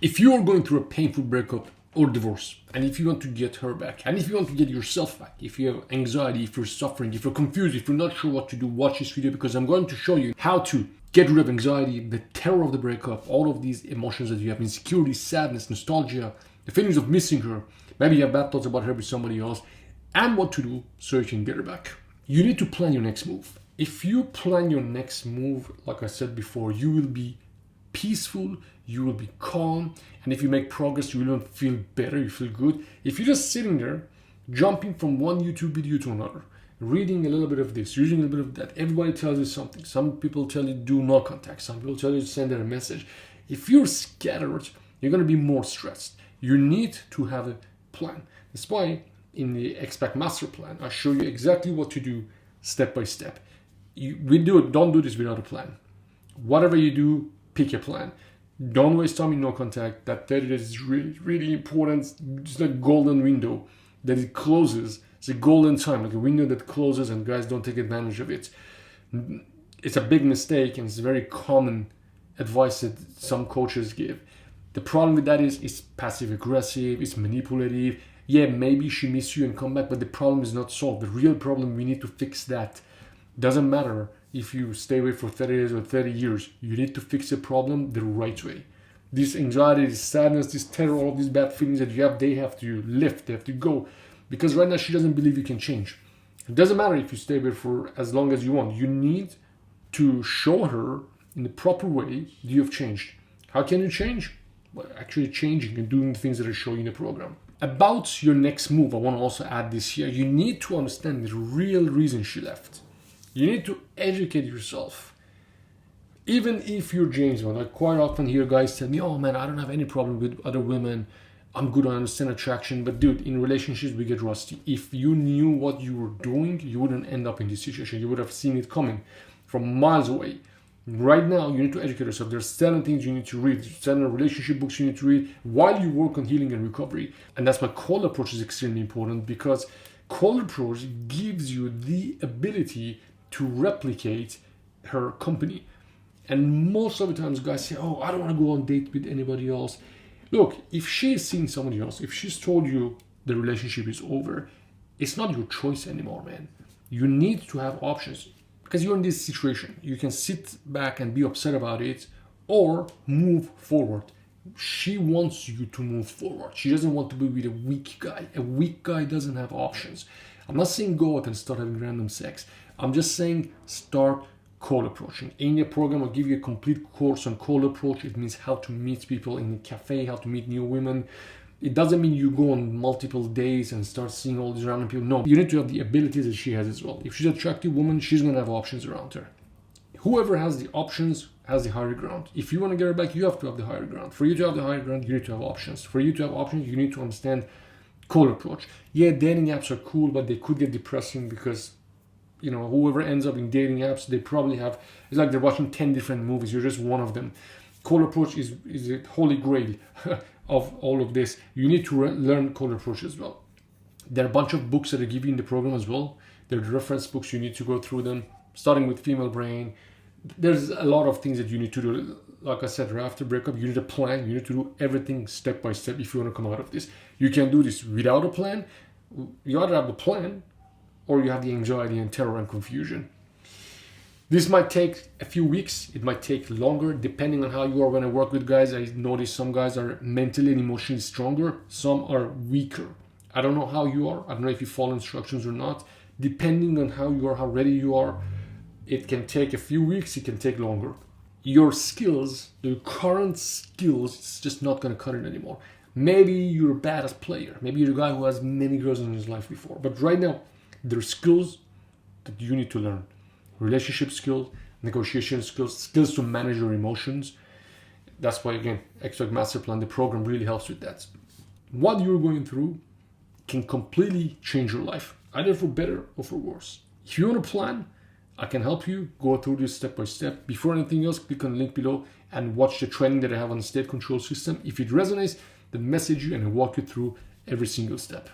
If you are going through a painful breakup or divorce, and if you want to get her back, and if you want to get yourself back, if you have anxiety, if you're suffering, if you're confused, if you're not sure what to do, watch this video because I'm going to show you how to get rid of anxiety, the terror of the breakup, all of these emotions that you have, insecurity, sadness, nostalgia, the feelings of missing her, maybe you have bad thoughts about her with somebody else, and what to do so you can get her back. You need to plan your next move. If you plan your next move, like I said before, you will be peaceful, you will be calm, and if you make progress, you will feel better, you feel good. If you're just sitting there, jumping from one YouTube video to another, reading a little bit of this, reading a little bit of that, everybody tells you something. Some people tell you do no contact, some people tell you to send her a message. If you're scattered, you're going to be more stressed. You need to have a plan. That's why in the X-Pac Master Plan, I show you exactly what to do step by step. Don't do this without a plan. Whatever you do, pick a plan. Don't waste time in no contact. That 30 days is really, really important. It's a golden window that it closes. It's a golden time, like a window that closes and guys don't take advantage of it. It's a big mistake and it's very common advice that some coaches give. The problem with that is it's passive aggressive, it's manipulative. Yeah, maybe she miss you and come back, but the problem is not solved. The real problem, we need to fix that. Doesn't matter if you stay away for 30 days or 30 years. You need to fix the problem the right way. This anxiety, this sadness, this terror, all of these bad feelings that you have, they have to lift, they have to go. Because right now she doesn't believe you can change. It doesn't matter if you stay away for as long as you want. You need to show her in the proper way that you have changed. How can you change? Well, actually changing and doing the things that I show you in the program. About your next move, I want to also add this here. You need to understand the real reason she left. You need to educate yourself. Even if you're James Bond, I quite often hear guys tell me, oh man, I don't have any problem with other women. I'm good, I understand attraction. But dude, in relationships, we get rusty. If you knew what you were doing, you wouldn't end up in this situation. You would have seen it coming from miles away. Right now, you need to educate yourself. There's 7 things you need to read. 7 relationship books you need to read while you work on healing and recovery. And that's why cold approach is extremely important, because cold approach gives you the ability to replicate her company. And most of the times guys say, oh, I don't want to go on date with anybody else. Look, if she's seeing somebody else, if she's told you the relationship is over, it's not your choice anymore, man. You need to have options because you're in this situation. You can sit back and be upset about it or move forward. She wants you to move forward. She doesn't want to be with a weak guy. A weak guy doesn't have options. I'm not saying go out and start having random sex. I'm just saying start cold approaching. In the program, I'll give you a complete course on cold approach. It means how to meet people in a cafe, how to meet new women. It doesn't mean you go on multiple days and start seeing all these random people. No, you need to have the abilities that she has as well. If she's an attractive woman, she's going to have options around her. Whoever has the options has the higher ground. If you want to get her back, you have to have the higher ground. For you to have the higher ground, you need to have options. For you to have options, you need to understand cold approach. Yeah, dating apps are cool, but they could get depressing because whoever ends up in dating apps, they probably have, it's like they're watching 10 different movies. You're just one of them. Cold approach is the holy grail of all of this. You need to learn cold approach as well. There are a bunch of books that I give you in the program as well. There are reference books. You need to go through them, starting with Female Brain. There's a lot of things that you need to do. Like I said, right after breakup, you need a plan. You need to do everything step by step if you want to come out of this. You can do this without a plan. You either have the plan or you have the anxiety and terror and confusion. This might take a few weeks. It might take longer, depending on how you are when I work with guys. I notice some guys are mentally and emotionally stronger. Some are weaker. I don't know how you are. I don't know if you follow instructions or not. Depending on how you are, how ready you are, it can take a few weeks. It can take longer. Your skills, your current skills, it's just not going to cut it anymore. Maybe you're a badass player. Maybe you're a guy who has many girls in his life before. But right now, there are skills that you need to learn. Relationship skills, negotiation skills, skills to manage your emotions. That's why, again, X-Pac Master Plan, the program really helps with that. What you're going through can completely change your life, either for better or for worse. If you want a plan, I can help you go through this step by step. Before anything else, click on the link below and watch the training that I have on the state control system. If it resonates, then message you and I'll walk you through every single step.